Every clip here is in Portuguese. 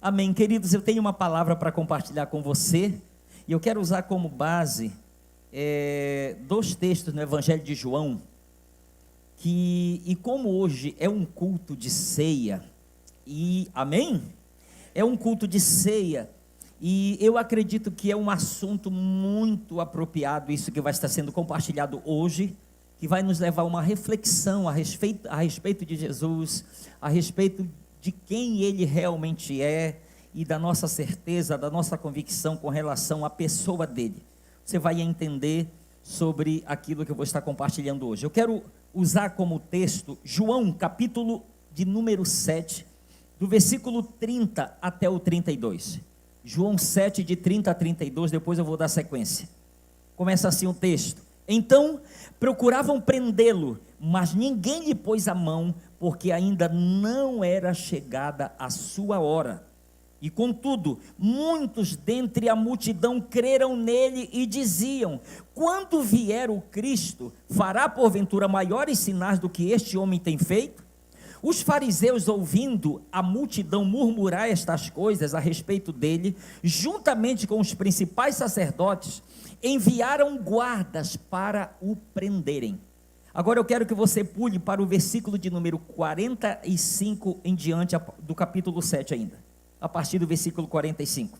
Amém. Queridos, eu tenho uma palavra para compartilhar com você, e eu quero usar como base dois textos no Evangelho de João, e como hoje é um culto de ceia, amém? É um culto de ceia, e eu acredito que é um assunto muito apropriado, isso que vai estar sendo compartilhado hoje, que vai nos levar a uma reflexão a respeito de Jesus, a respeito de quem Ele realmente é, e da nossa certeza, da nossa convicção com relação à pessoa dEle. Você vai entender sobre aquilo que eu vou estar compartilhando hoje. Eu quero usar como texto João, capítulo de número 7, do versículo 30 até o 32. João 7, de 30 a 32, depois eu vou dar sequência. Começa assim o texto. Então procuravam prendê-lo, mas ninguém lhe pôs a mão, porque ainda não era chegada a sua hora. E contudo, muitos dentre a multidão creram nele e diziam: quando vier o Cristo, fará porventura maiores sinais do que este homem tem feito? Os fariseus, ouvindo a multidão murmurar estas coisas a respeito dele, juntamente com os principais sacerdotes, enviaram guardas para o prenderem. Agora eu quero que você pule para o versículo de número 45 em diante do capítulo 7 ainda, a partir do versículo 45.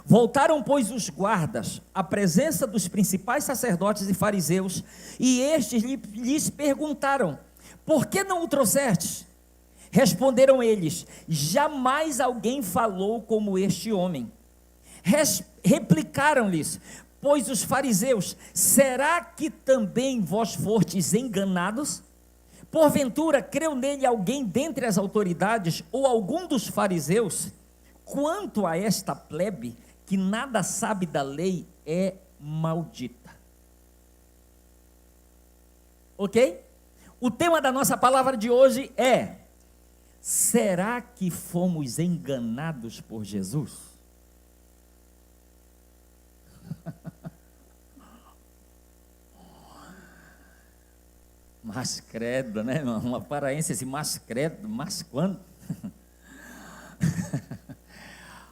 Voltaram, pois, os guardas à presença dos principais sacerdotes e fariseus, e estes lhes perguntaram: por que não o trouxestes? Responderam eles: jamais alguém falou como este homem. Replicaram-lhes, pois, os fariseus: será que também vós fostes enganados? Porventura creu nele alguém dentre as autoridades, ou algum dos fariseus? Quanto a esta plebe, que nada sabe da lei, é maldita. Ok? O tema da nossa palavra de hoje é: será que fomos enganados por Jesus? Mas credo, né, irmão? Uma paraense assim, mas credo, mas quando?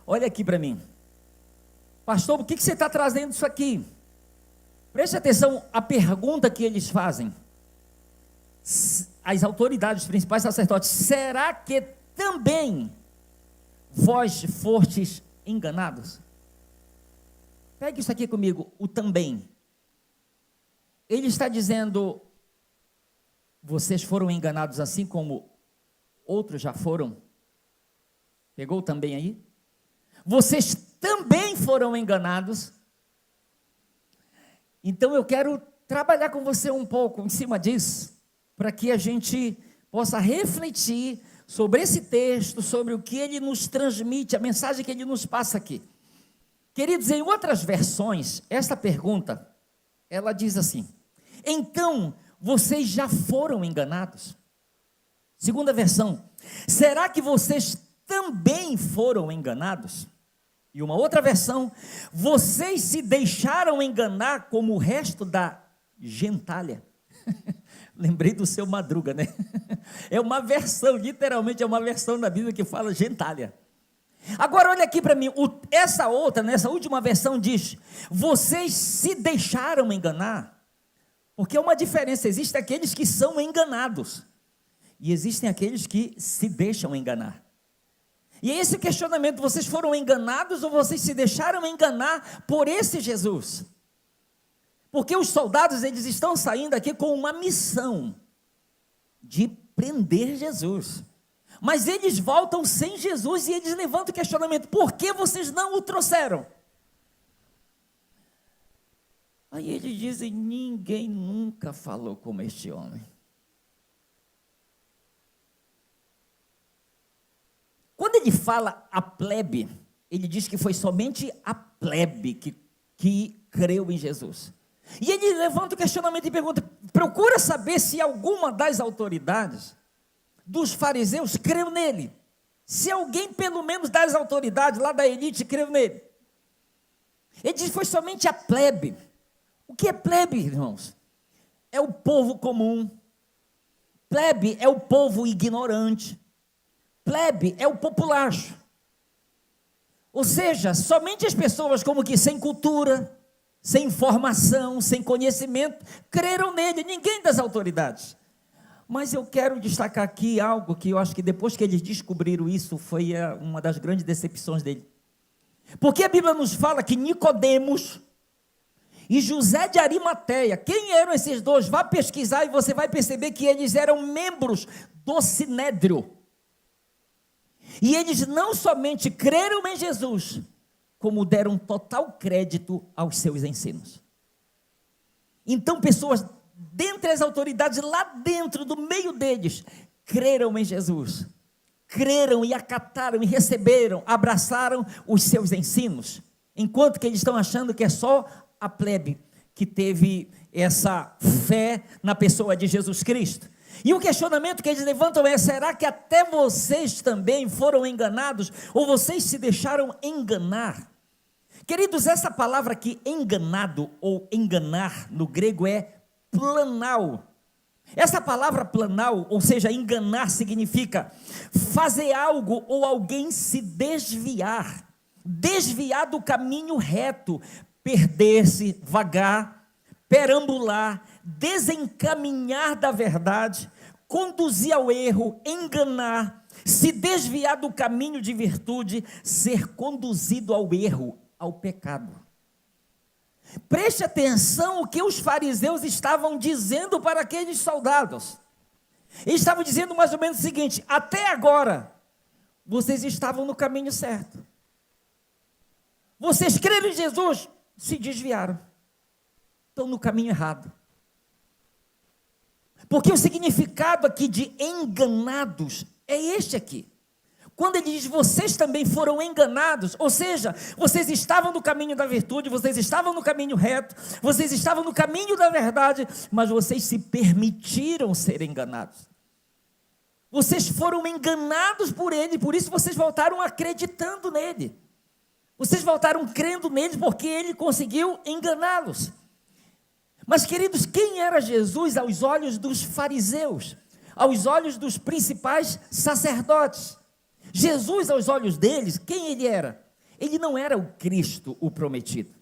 Olha aqui para mim. Pastor, por que você está trazendo isso aqui? Preste atenção à pergunta que eles fazem. As autoridades, os principais sacerdotes: será que também vós fostes enganados? Pegue isso aqui comigo, o também. Ele está dizendo: vocês foram enganados assim como outros já foram? Pegou também aí? Vocês também foram enganados? Então eu quero trabalhar com você um pouco em cima disso, para que a gente possa refletir sobre esse texto, sobre o que ele nos transmite, a mensagem que ele nos passa aqui. Queridos, em outras versões, essa pergunta, ela diz assim: então, vocês já foram enganados? Segunda versão: será que vocês também foram enganados? E uma outra versão: vocês se deixaram enganar como o resto da gentalha? Lembrei do seu Madruga, né? É uma versão, literalmente é uma versão da Bíblia que fala gentalha. Agora olha aqui para mim, essa última versão diz: vocês se deixaram enganar. Porque é uma diferença, existem aqueles que são enganados, e existem aqueles que se deixam enganar. E é esse questionamento: vocês foram enganados ou vocês se deixaram enganar por esse Jesus? Porque os soldados, eles estão saindo aqui com uma missão de prender Jesus, mas eles voltam sem Jesus, e eles levantam o questionamento: por que vocês não o trouxeram? Aí eles dizem: ninguém nunca falou como este homem. Quando ele fala a plebe, ele diz que foi somente a plebe que creu em Jesus. E ele levanta o questionamento e pergunta: procura saber se alguma das autoridades, dos fariseus, creu nele. Se alguém, pelo menos das autoridades, lá da elite, creu nele. Ele diz que foi somente a plebe. O que é plebe, irmãos? É o povo comum. Plebe é o povo ignorante. Plebe é o populacho. Ou seja, somente as pessoas como que sem cultura, sem informação, sem conhecimento, creram nele, ninguém das autoridades. Mas eu quero destacar aqui algo que eu acho que depois que eles descobriram isso, foi uma das grandes decepções dele. Porque a Bíblia nos fala que Nicodemos e José de Arimateia, quem eram esses dois? Vá pesquisar e você vai perceber que eles eram membros do Sinédrio. E eles não somente creram em Jesus, como deram total crédito aos seus ensinos. Então pessoas dentre as autoridades, lá dentro, do meio deles, creram em Jesus, creram e acataram e receberam, abraçaram os seus ensinos, enquanto que eles estão achando que é só a plebe que teve essa fé na pessoa de Jesus Cristo. E o questionamento que eles levantam é: será que até vocês também foram enganados, ou vocês se deixaram enganar? Queridos, essa palavra aqui, enganado ou enganar, no grego é planal. Essa palavra planal, ou seja, enganar, significa fazer algo ou alguém se desviar do caminho reto, perder-se, vagar, perambular, desencaminhar da verdade, conduzir ao erro, enganar, se desviar do caminho de virtude, ser conduzido ao erro, ao pecado. Preste atenção o que os fariseus estavam dizendo para aqueles soldados. Eles estavam dizendo mais ou menos o seguinte: até agora, vocês estavam no caminho certo. Vocês creram em Jesus, se desviaram. Estão no caminho errado. Porque o significado aqui de enganados é este aqui. Quando ele diz, vocês também foram enganados, ou seja, vocês estavam no caminho da virtude, vocês estavam no caminho reto, vocês estavam no caminho da verdade, mas vocês se permitiram ser enganados. Vocês foram enganados por ele, por isso vocês voltaram acreditando nele. Vocês voltaram crendo nele, porque ele conseguiu enganá-los. Mas, queridos, quem era Jesus aos olhos dos fariseus? Aos olhos dos principais sacerdotes? Jesus, aos olhos deles, quem ele era? Ele não era o Cristo, o prometido.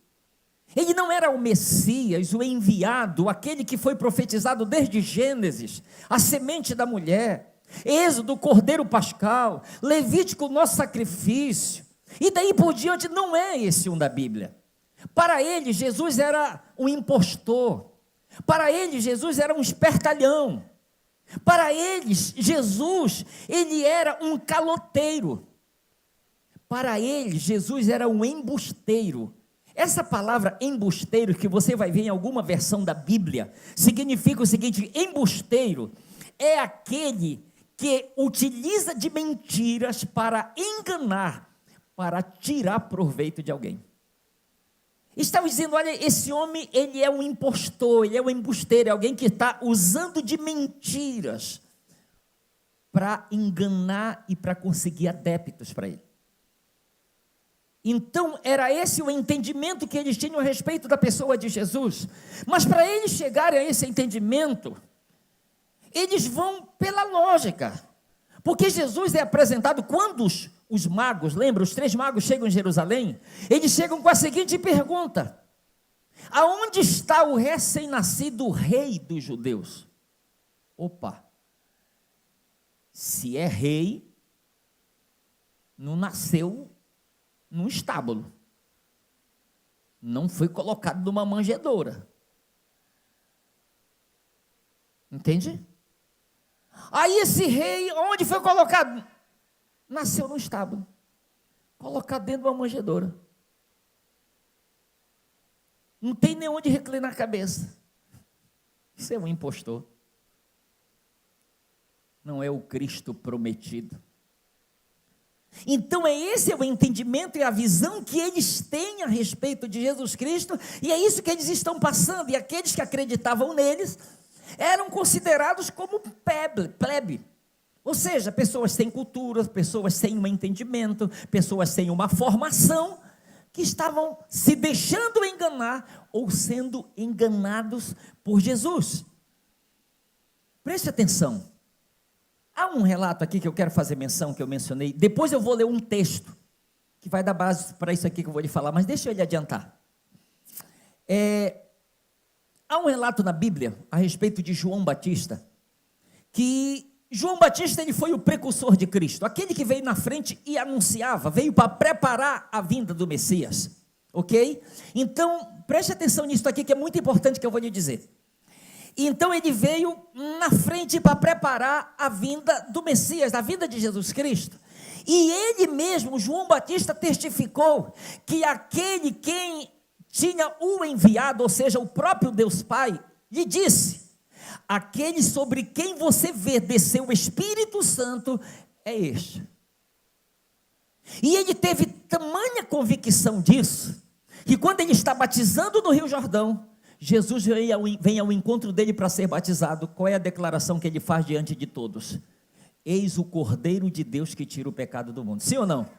Ele não era o Messias, o enviado, aquele que foi profetizado desde Gênesis, a semente da mulher, Êxodo, o Cordeiro Pascal, Levítico, o nosso sacrifício, e daí por diante. Não é esse um da Bíblia. Para ele, Jesus era um impostor. Para ele, Jesus era um espertalhão. Para eles, Jesus, ele era um caloteiro. Para eles, Jesus era um embusteiro. Essa palavra embusteiro, que você vai ver em alguma versão da Bíblia, significa o seguinte: embusteiro é aquele que utiliza de mentiras para enganar, para tirar proveito de alguém. Estava dizendo, olha, esse homem, ele é um impostor, ele é um embusteiro, é alguém que está usando de mentiras para enganar e para conseguir adeptos para ele. Então, era esse o entendimento que eles tinham a respeito da pessoa de Jesus. Mas para eles chegarem a esse entendimento, eles vão pela lógica. Porque Jesus é apresentado quando os magos, lembra, os 3 magos chegam em Jerusalém, eles chegam com a seguinte pergunta: aonde está o recém-nascido rei dos judeus? Opa, se é rei, não nasceu num estábulo, não foi colocado numa manjedoura, entende? Aí esse rei, onde foi colocado? Nasceu no estábulo, colocado dentro de uma manjedoura. Não tem nem onde reclinar a cabeça. Isso é um impostor. Não é o Cristo prometido. Então esse é o entendimento e a visão que eles têm a respeito de Jesus Cristo, e é isso que eles estão passando, e aqueles que acreditavam neles eram considerados como plebe. Ou seja, pessoas sem cultura, pessoas sem um entendimento, pessoas sem uma formação, que estavam se deixando enganar ou sendo enganados por Jesus. Preste atenção. Há um relato aqui que eu quero fazer menção, que eu mencionei. Depois eu vou ler um texto que vai dar base para isso aqui que eu vou lhe falar, mas deixa eu lhe adiantar. Há um relato na Bíblia a respeito de João Batista, que João Batista ele foi o precursor de Cristo, aquele que veio na frente e anunciava, veio para preparar a vinda do Messias, ok? Então, preste atenção nisso aqui que é muito importante que eu vou lhe dizer. Então ele veio na frente para preparar a vinda do Messias, a vinda de Jesus Cristo, e ele mesmo, João Batista, testificou que aquele quem tinha o enviado, ou seja, o próprio Deus Pai, lhe disse: aquele sobre quem você vê descer o Espírito Santo é este. E ele teve tamanha convicção disso, que quando ele está batizando no Rio Jordão, Jesus vem ao encontro dele para ser batizado. Qual é a declaração que ele faz diante de todos? Eis o Cordeiro de Deus que tira o pecado do mundo. Sim ou não?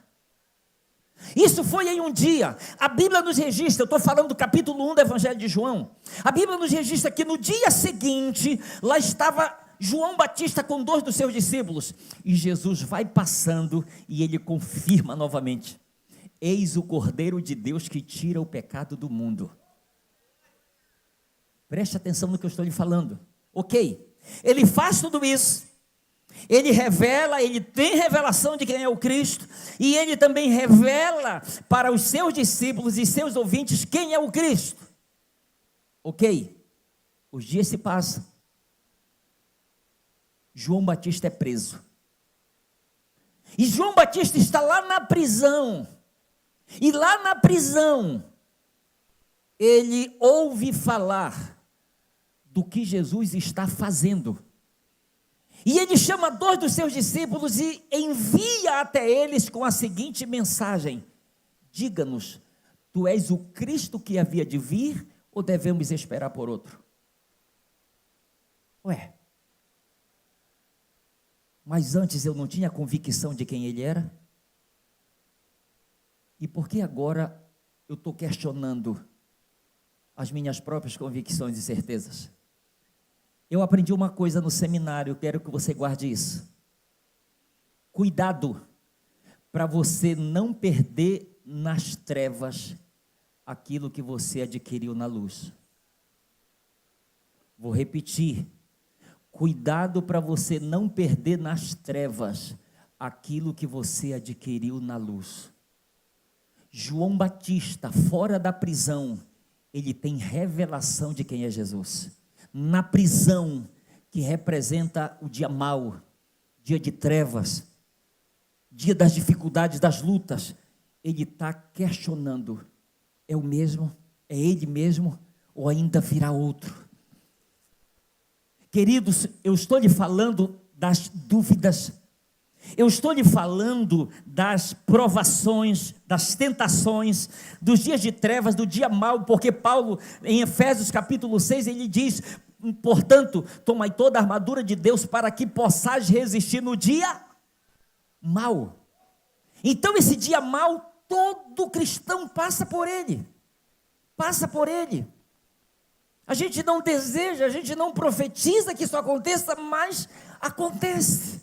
Isso foi em um dia. A Bíblia nos registra, eu estou falando do capítulo 1 do Evangelho de João. A Bíblia nos registra que no dia seguinte, lá estava João Batista com 2 dos seus discípulos. E Jesus vai passando e ele confirma novamente: eis o Cordeiro de Deus que tira o pecado do mundo. Preste atenção no que eu estou lhe falando. Ok, ele faz tudo isso. Ele revela, ele tem revelação de quem é o Cristo, e ele também revela para os seus discípulos e seus ouvintes quem é o Cristo. Ok, os dias se passam, João Batista é preso, e João Batista está lá na prisão, e lá na prisão, ele ouve falar do que Jesus está fazendo. E ele chama 2 dos seus discípulos e envia até eles com a seguinte mensagem: diga-nos, tu és o Cristo que havia de vir, ou devemos esperar por outro? Ué, mas antes eu não tinha convicção de quem ele era? E por que agora eu estou questionando as minhas próprias convicções e certezas? Eu aprendi uma coisa no seminário, quero que você guarde isso. Cuidado para você não perder nas trevas aquilo que você adquiriu na luz. Vou repetir. Cuidado para você não perder nas trevas aquilo que você adquiriu na luz. João Batista, fora da prisão, ele tem revelação de quem é Jesus. Na prisão, que representa o dia mau, dia de trevas, dia das dificuldades, das lutas, ele está questionando: é o mesmo? É ele mesmo? Ou ainda virá outro? Queridos, eu estou lhe falando das dúvidas, eu estou lhe falando das provações, das tentações, dos dias de trevas, do dia mau, porque Paulo, em Efésios capítulo 6, ele diz: portanto, tomai toda a armadura de Deus para que possais resistir no dia mau. Então esse dia mau, todo cristão passa por ele, a gente não deseja, a gente não profetiza que isso aconteça, mas acontece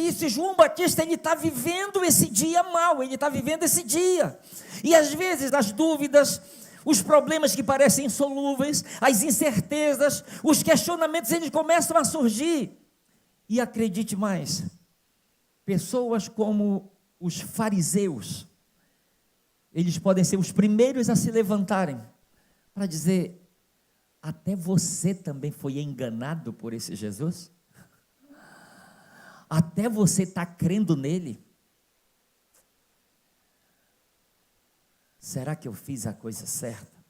isso. E João Batista, ele está vivendo esse dia mau, ele está vivendo esse dia, e às vezes as dúvidas, os problemas que parecem insolúveis, as incertezas, os questionamentos, eles começam a surgir. E acredite mais, pessoas como os fariseus, eles podem ser os primeiros a se levantarem para dizer: até você também foi enganado por esse Jesus? Até você está crendo nele? Será que eu fiz a coisa certa?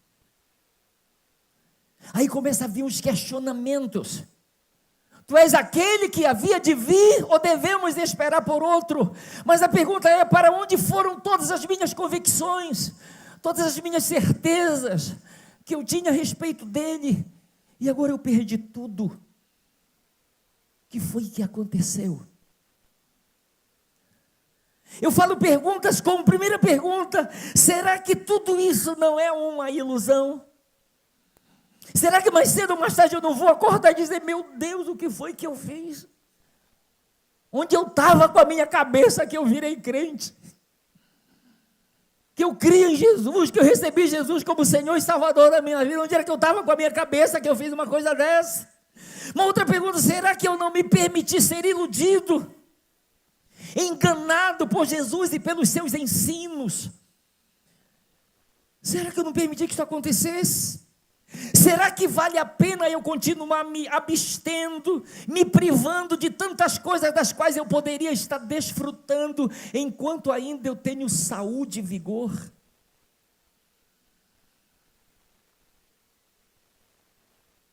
Aí começa a vir os questionamentos: tu és aquele que havia de vir, ou devemos esperar por outro? Mas a pergunta é: para onde foram todas as minhas convicções, todas as minhas certezas que eu tinha a respeito dele? E agora eu perdi tudo. O que foi que aconteceu? Eu falo perguntas como primeira pergunta: será que tudo isso não é uma ilusão? Será que mais cedo ou mais tarde eu não vou acordar e dizer: meu Deus, o que foi que eu fiz? Onde eu estava com a minha cabeça que eu virei crente? Que eu criei em Jesus, que eu recebi Jesus como Senhor e Salvador da minha vida. Onde era que eu estava com a minha cabeça que eu fiz uma coisa dessa? Uma outra pergunta: será que eu não me permiti ser iludido, enganado por Jesus e pelos seus ensinos? Será que eu não permiti que isso acontecesse? Será que vale a pena eu continuar me abstendo, me privando de tantas coisas das quais eu poderia estar desfrutando, enquanto ainda eu tenho saúde e vigor?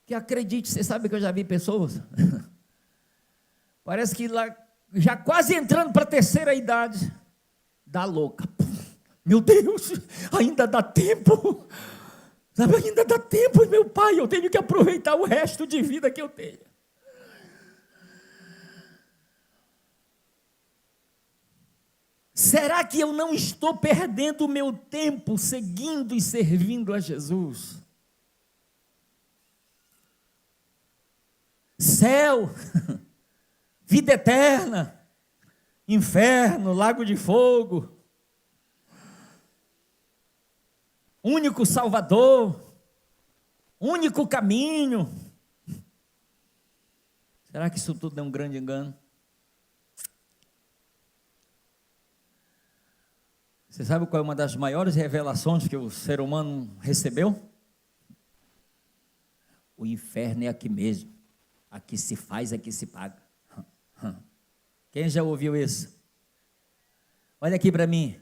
Que acredite, você sabe que eu já vi pessoas, parece que lá, já quase entrando para a terceira idade, dá louca. Meu Deus, ainda dá tempo. Sabe, ainda dá tempo, meu pai, eu tenho que aproveitar o resto de vida que eu tenho. Será que eu não estou perdendo o meu tempo seguindo e servindo a Jesus? Céu, vida eterna, inferno, lago de fogo, único Salvador, único caminho. Será que isso tudo é um grande engano? Você sabe qual é uma das maiores revelações que o ser humano recebeu? O inferno é aqui mesmo. Aqui se faz, aqui se paga. Quem já ouviu isso? Olha aqui para mim.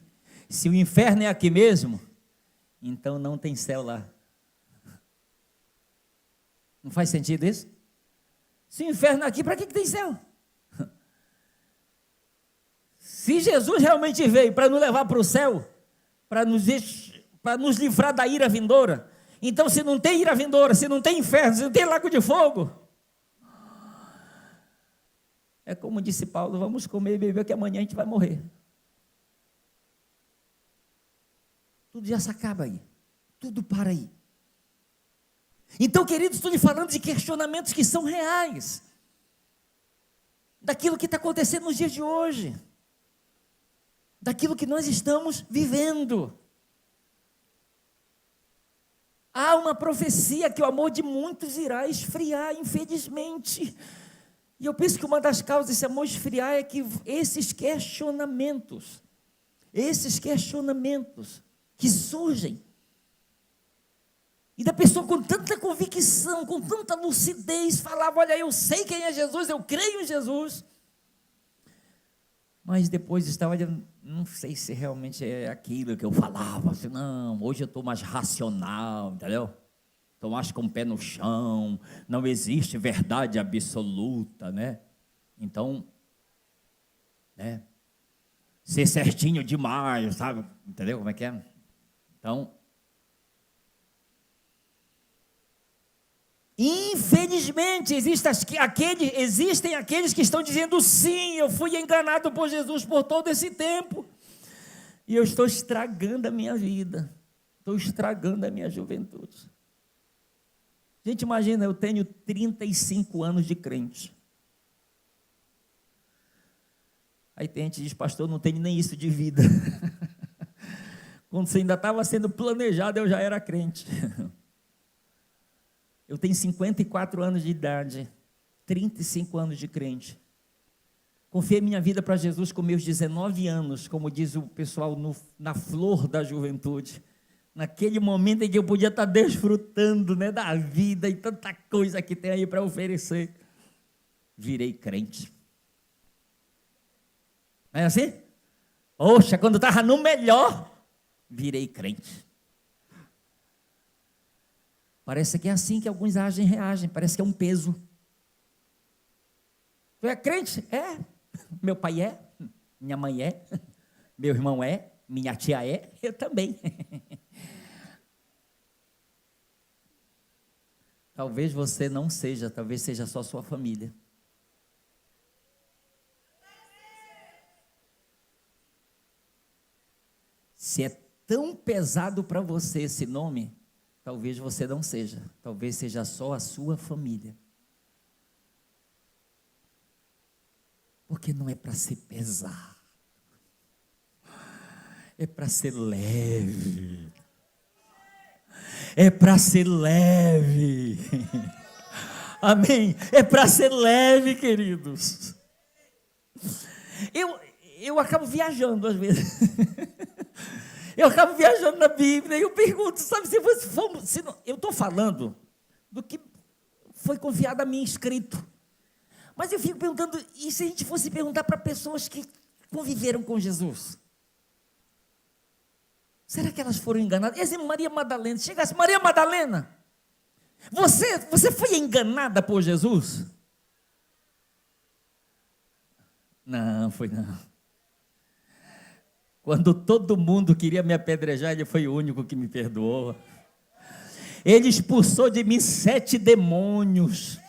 Se o inferno é aqui mesmo, então não tem céu lá. Não faz sentido isso? Se o inferno é aqui, para que tem céu? Se Jesus realmente veio para nos levar para o céu, para nos livrar da ira vindoura, então se não tem ira vindoura, se não tem inferno, se não tem lago de fogo, é como disse Paulo: vamos comer e beber que amanhã a gente vai morrer. Tudo já se acaba aí, tudo para aí. Então, queridos, estou lhe falando de questionamentos que são reais, daquilo que está acontecendo nos dias de hoje, daquilo que nós estamos vivendo. Há uma profecia que o amor de muitos irá esfriar, infelizmente. E eu penso que uma das causas desse amor esfriar é que esses questionamentos que surgem, e da pessoa com tanta convicção, com tanta lucidez, falava: olha, eu sei quem é Jesus, eu creio em Jesus, mas depois estava olhando, não sei se realmente é aquilo que eu falava, assim, não, hoje eu estou mais racional, entendeu? Estou mais com o pé no chão, não existe verdade absoluta, né? Então, né, ser certinho demais, sabe? Entendeu como é que é? Então, infelizmente, existem aqueles que estão dizendo: sim, eu fui enganado por Jesus por todo esse tempo, e eu estou estragando a minha vida, estou estragando a minha juventude. Gente, imagina, eu tenho 35 anos de crente. Aí tem gente que diz: pastor, não tenho nem isso de vida. Quando você ainda estava sendo planejado, eu já era crente. Eu tenho 54 anos de idade, 35 anos de crente. Confiei minha vida para Jesus com meus 19 anos, como diz o pessoal, na flor da juventude. Naquele momento em que eu podia estar desfrutando, né, da vida e tanta coisa que tem aí para oferecer. Virei crente. Não é assim? Poxa, quando estava no melhor, virei crente. Parece que é assim que alguns reagem, parece que é um peso. Tu é crente? É. Meu pai é, minha mãe é, meu irmão é, minha tia é, eu também. Talvez você não seja, talvez seja só sua família. Se é tão pesado para você esse nome, talvez você não seja, talvez seja só a sua família. Porque não é para ser pesado, é para ser leve. É para ser leve. Amém? É para ser leve, queridos. Eu acabo viajando às vezes. Eu acabo viajando na Bíblia e eu pergunto, sabe, eu estou falando do que foi confiado a mim escrito. Mas eu fico perguntando, e se a gente fosse perguntar para pessoas que conviveram com Jesus? Será que elas foram enganadas? Exemplo, Maria Madalena. Chegasse, Maria Madalena, você foi enganada por Jesus? Não, foi não. Quando todo mundo queria me apedrejar, ele foi o único que me perdoou. Ele expulsou de mim 7 demônios.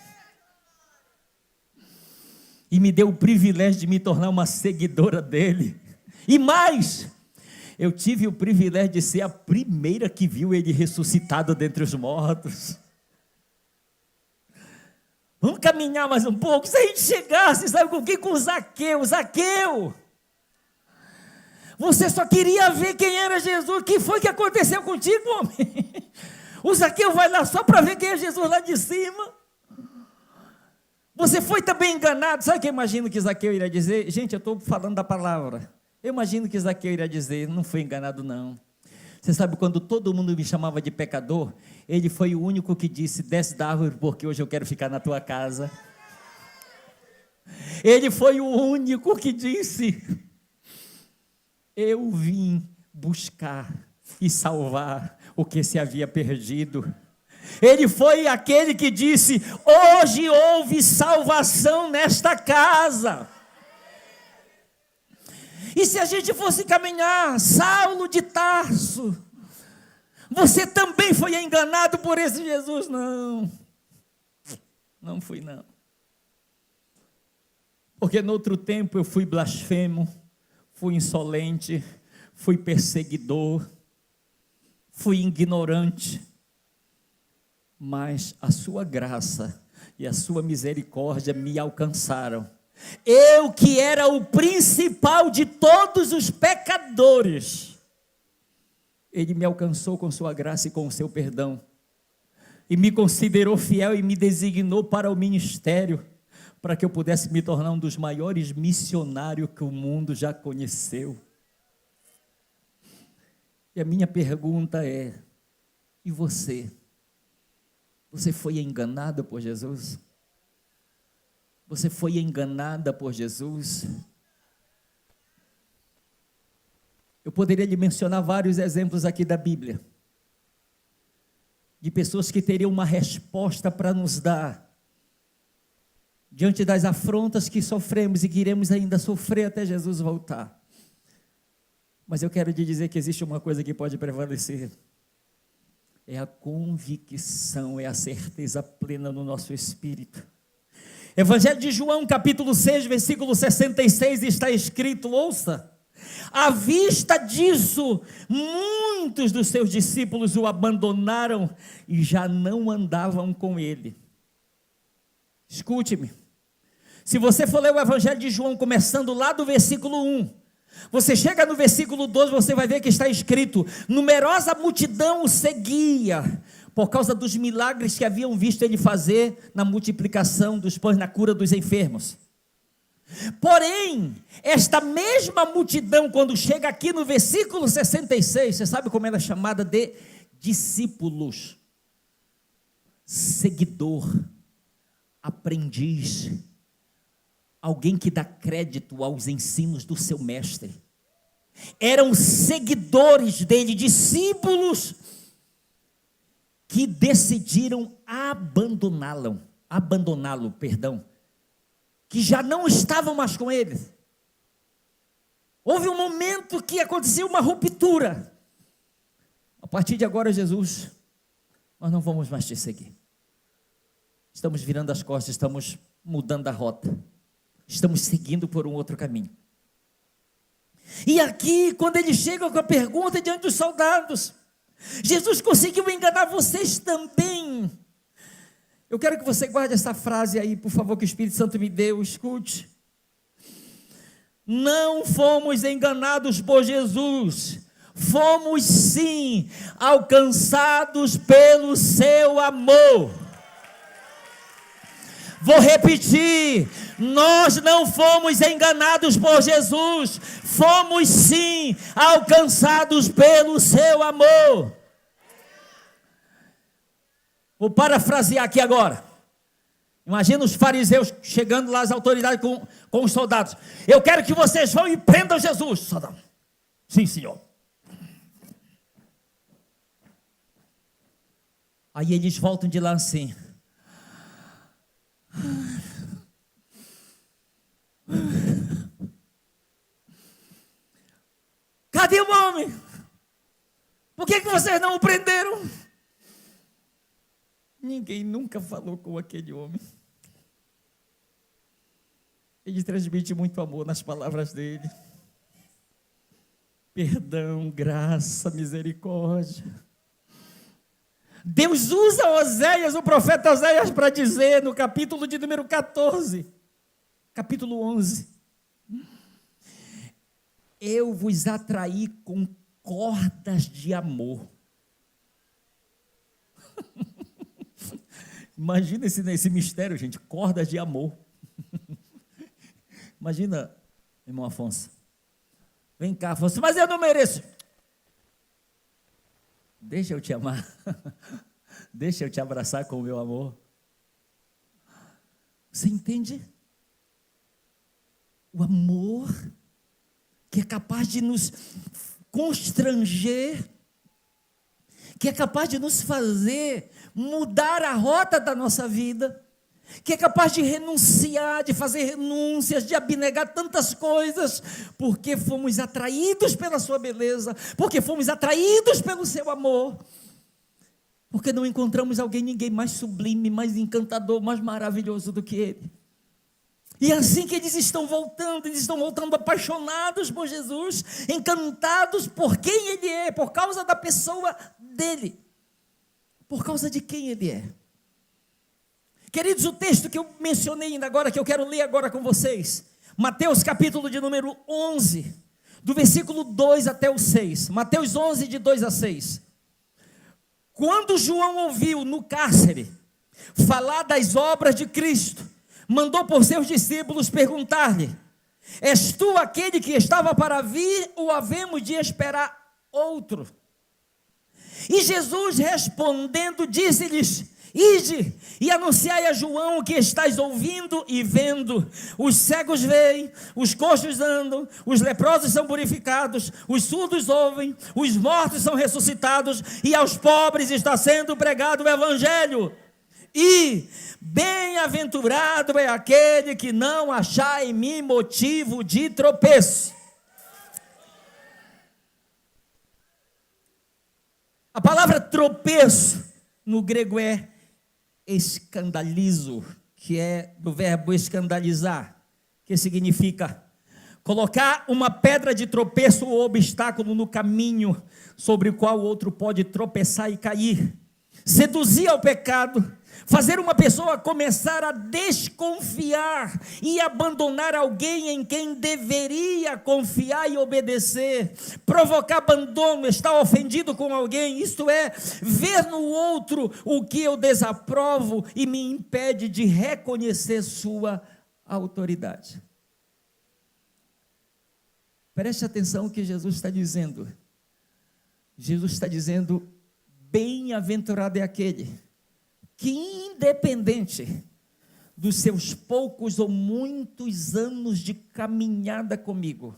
E me deu o privilégio de me tornar uma seguidora dele. E mais, eu tive o privilégio de ser a primeira que viu ele ressuscitado dentre os mortos. Vamos caminhar mais um pouco. Se a gente chegasse, sabe com quem? Com o Zaqueu. Zaqueu, você só queria ver quem era Jesus. O que foi que aconteceu contigo, homem? O Zaqueu vai lá só para ver quem é Jesus lá de cima. Você foi também enganado. Sabe o que eu imagino que Zaqueu iria dizer? Gente, eu estou falando da palavra. Eu imagino que Zaqueu iria dizer, não fui enganado não. Você sabe, quando todo mundo me chamava de pecador, ele foi o único que disse, desce da árvore porque hoje eu quero ficar na tua casa. Ele foi o único que disse, eu vim buscar e salvar o que se havia perdido. Ele foi aquele que disse, hoje houve salvação nesta casa. E se a gente fosse caminhar, Saulo de Tarso, você também foi enganado por esse Jesus? Não, não fui não. Porque no outro tempo eu fui blasfemo, fui insolente, fui perseguidor, fui ignorante. Mas a sua graça e a sua misericórdia me alcançaram. Eu que era o principal de todos os pecadores, Ele me alcançou com sua graça e com o seu perdão, e me considerou fiel e me designou para o ministério, para que eu pudesse me tornar um dos maiores missionários que o mundo já conheceu. E a minha pergunta é, e você? Você foi enganado por Jesus? Você foi enganada por Jesus? Eu poderia lhe mencionar vários exemplos aqui da Bíblia, de pessoas que teriam uma resposta para nos dar, diante das afrontas que sofremos e que iremos ainda sofrer até Jesus voltar. Mas eu quero te dizer que existe uma coisa que pode prevalecer, é a convicção, é a certeza plena no nosso espírito. Evangelho de João, capítulo 6, versículo 66, está escrito, ouça, à vista disso, muitos dos seus discípulos o abandonaram e já não andavam com ele. Escute-me, se você for ler o Evangelho de João, começando lá do versículo 1, você chega no versículo 12, você vai ver que está escrito, numerosa multidão o seguia, por causa dos milagres que haviam visto ele fazer na multiplicação dos pães, na cura dos enfermos. Porém, esta mesma multidão, quando chega aqui no versículo 66, você sabe como ela é chamada? De discípulos, seguidor, aprendiz, alguém que dá crédito aos ensinos do seu mestre. Eram seguidores dele, discípulos que decidiram abandoná-lo, que já não estavam mais com ele. Houve um momento que aconteceu uma ruptura. A partir de agora, Jesus, nós não vamos mais te seguir. Estamos virando as costas, estamos mudando a rota. Estamos seguindo por um outro caminho. E aqui, quando ele chega com a pergunta diante dos soldados, Jesus conseguiu enganar vocês também. Eu quero que você guarde essa frase aí, por favor, que o Espírito Santo me deu, escute. não fomos enganados por Jesus, fomos sim alcançados pelo seu amor. Vou repetir, nós não fomos enganados por Jesus, fomos sim alcançados pelo seu amor. Vou parafrasear aqui agora. Imagina os fariseus chegando lá, as autoridades com os soldados. Eu quero que vocês vão e prendam Jesus. Soldado. Sim, senhor. Aí eles voltam de lá assim. Cadê o homem? Por que vocês não o prenderam? Ninguém nunca falou com aquele homem. Ele transmite muito amor nas palavras dele. Perdão, graça, misericórdia. Deus usa Oséias, o profeta Oséias, para dizer no capítulo de número 14, capítulo 11: eu vos atraí com cordas de amor. Imagina esse mistério, gente, cordas de amor. Imagina, irmão Afonso, vem cá, Afonso, mas eu não mereço. Deixa eu te amar, deixa eu te abraçar com o meu amor. Você entende? O amor que é capaz de nos constranger, que é capaz de nos fazer mudar a rota da nossa vida, que é capaz de renunciar, de fazer renúncias, de abnegar tantas coisas, porque fomos atraídos pela sua beleza, porque fomos atraídos pelo seu amor, porque não encontramos ninguém mais sublime, mais encantador, mais maravilhoso do que ele. E é assim que eles estão voltando apaixonados por Jesus, encantados por quem ele é, por causa da pessoa dele, por causa de quem ele é. Queridos, o texto que eu mencionei ainda agora, que eu quero ler agora com vocês, Mateus capítulo de número 11, do versículo 2 até o 6, Mateus 11 de 2 a 6. Quando João ouviu no cárcere falar das obras de Cristo, mandou por seus discípulos perguntar-lhe: és tu aquele que estava para vir, ou havemos de esperar outro? E Jesus respondendo disse-lhes: ide e anunciai a João o que estáis ouvindo e vendo: os cegos veem, os coxos andam, os leprosos são purificados, os surdos ouvem, os mortos são ressuscitados, e aos pobres está sendo pregado o evangelho. E bem-aventurado é aquele que não achar em mim motivo de tropeço. A palavra tropeço no grego é escandalizo, que é do verbo escandalizar, que significa colocar uma pedra de tropeço ou obstáculo no caminho sobre o qual o outro pode tropeçar e cair, seduzir ao pecado, fazer uma pessoa começar a desconfiar e abandonar alguém em quem deveria confiar e obedecer, provocar abandono, estar ofendido com alguém, isto é, ver no outro o que eu desaprovo e me impede de reconhecer sua autoridade. Preste atenção no que Jesus está dizendo. Jesus está dizendo: bem-aventurado é aquele que, independente dos seus poucos ou muitos anos de caminhada comigo,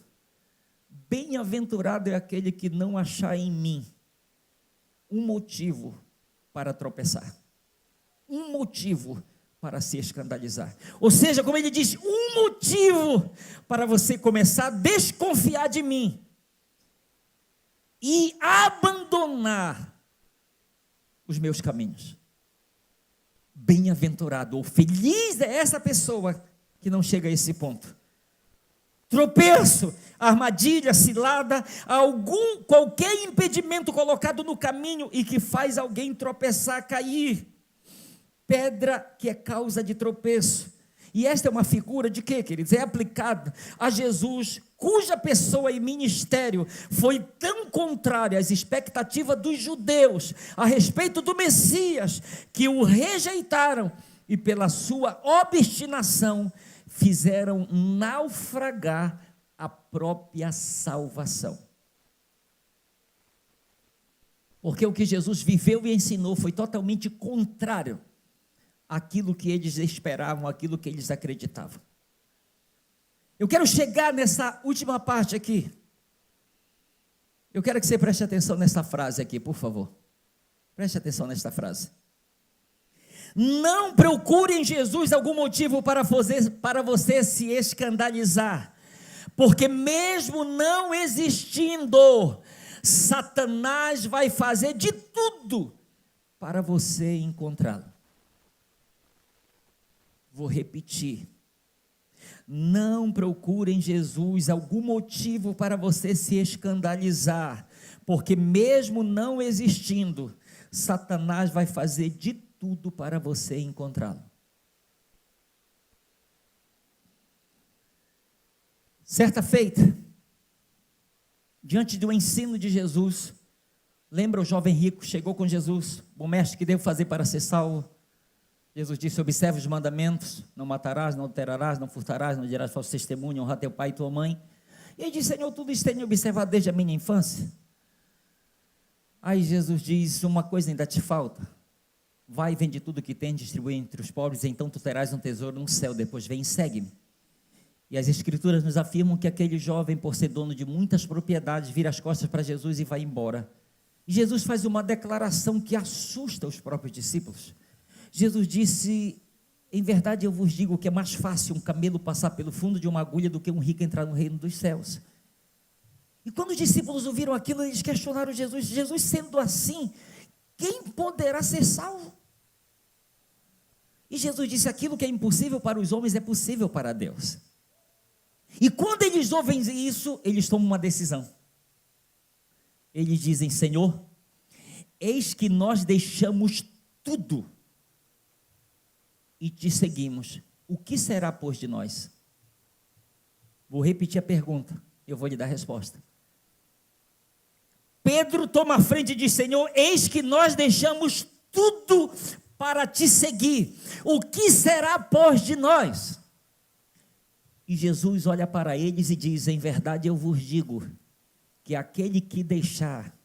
bem-aventurado é aquele que não achar em mim um motivo para tropeçar, um motivo para se escandalizar. Ou seja, como ele diz, um motivo para você começar a desconfiar de mim e abandonar os meus caminhos. Bem-aventurado ou feliz é essa pessoa que não chega a esse ponto. Tropeço, armadilha, cilada, qualquer impedimento colocado no caminho e que faz alguém tropeçar, cair. Pedra que é causa de tropeço. E esta é uma figura de quê, queridos? É aplicada a Jesus, cuja pessoa e ministério foi tão contrária às expectativas dos judeus a respeito do Messias, que o rejeitaram e pela sua obstinação fizeram naufragar a própria salvação. Porque o que Jesus viveu e ensinou foi totalmente contrário àquilo que eles esperavam, àquilo que eles acreditavam. Eu quero chegar nessa última parte aqui. Eu quero que você preste atenção nessa frase aqui, por favor. Preste atenção nesta frase. Não procure em Jesus algum motivo para você se escandalizar, porque mesmo não existindo, Satanás vai fazer de tudo para você encontrá-lo. Vou repetir. Não procure em Jesus algum motivo para você se escandalizar, porque mesmo não existindo, Satanás vai fazer de tudo para você encontrá-lo. Certa feita, diante do ensino de Jesus, lembra o jovem rico, chegou com Jesus, bom mestre, que devo fazer para ser salvo? Jesus disse, observa os mandamentos, não matarás, não adulterarás, não furtarás, não dirás falso testemunho, honrar teu pai e tua mãe. E ele disse, Senhor, tudo isso tenho observado desde a minha infância. Aí Jesus diz, uma coisa ainda te falta, vai e vende tudo que tem, distribui entre os pobres, então tu terás um tesouro no céu, depois vem e segue-me. E as escrituras nos afirmam que aquele jovem, por ser dono de muitas propriedades, vira as costas para Jesus e vai embora. E Jesus faz uma declaração que assusta os próprios discípulos. Jesus disse, em verdade eu vos digo que é mais fácil um camelo passar pelo fundo de uma agulha do que um rico entrar no reino dos céus. E quando os discípulos ouviram aquilo, eles questionaram Jesus, Jesus sendo assim, quem poderá ser salvo? E Jesus disse, aquilo que é impossível para os homens é possível para Deus. E quando eles ouvem isso, eles tomam uma decisão. Eles dizem, Senhor, eis que nós deixamos tudo e te seguimos. O que será, pois, de nós? Vou repetir a pergunta, eu vou lhe dar a resposta. Pedro toma a frente e diz, Senhor, eis que nós deixamos tudo para te seguir. O que será, pois, de nós? E Jesus olha para eles e diz, em verdade eu vos digo, que aquele que deixar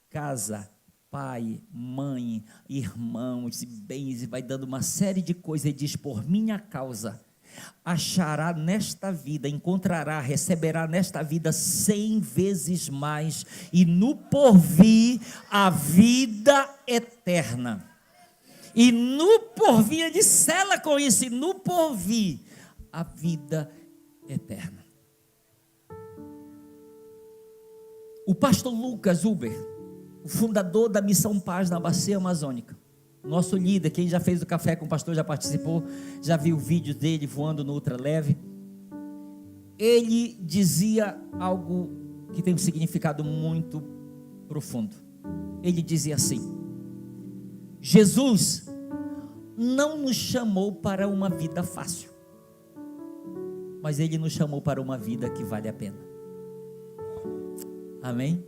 casa, pai, mãe, irmãos e bens, e vai dando uma série de coisas, e diz, por minha causa, achará nesta vida, encontrará, receberá nesta vida 100 vezes mais, e no porvir, a vida eterna. E no porvir, ele sela com isso, e no porvir, a vida eterna. O pastor Lucas Huber, o fundador da Missão Paz na Bacia Amazônica, nosso líder, quem já fez o café com o pastor, já participou, já viu vídeos dele voando no ultraleve, ele dizia algo que tem um significado muito profundo. Ele dizia assim, Jesus não nos chamou para uma vida fácil, mas Ele nos chamou para uma vida que vale a pena. Amém?